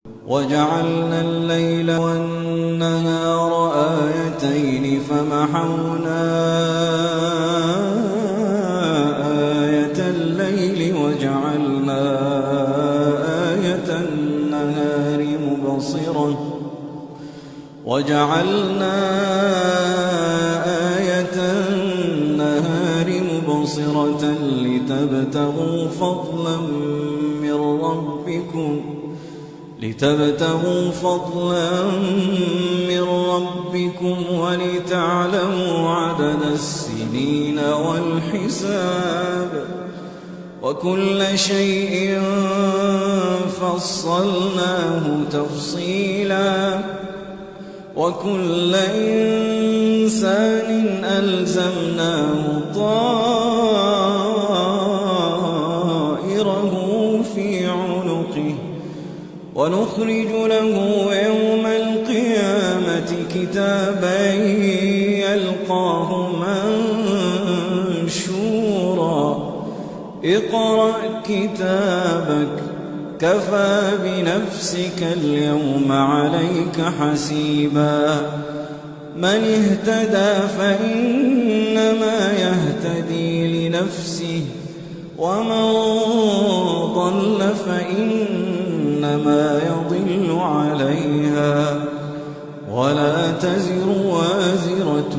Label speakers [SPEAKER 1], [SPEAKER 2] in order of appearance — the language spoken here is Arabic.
[SPEAKER 1] وجعلنا الليل والنهار آيتين فمحونا آية الليل وجعلنا آية النهار مبصرة لتبتغوا فضلا من ربكم ولتعلموا عدد السنين والحساب وكل شيء فصلناه تفصيلا وكل إنسان ألزمناه طائره في عنقه ونخرج له يوم القيامة كتابا يلقاه منشورا اقرأ كتابك كفى بنفسك اليوم عليك حسيبا من اهتدى فإنما يهتدي لنفسه ومن ضل فإنما يضل عليها ولا تزر وازرة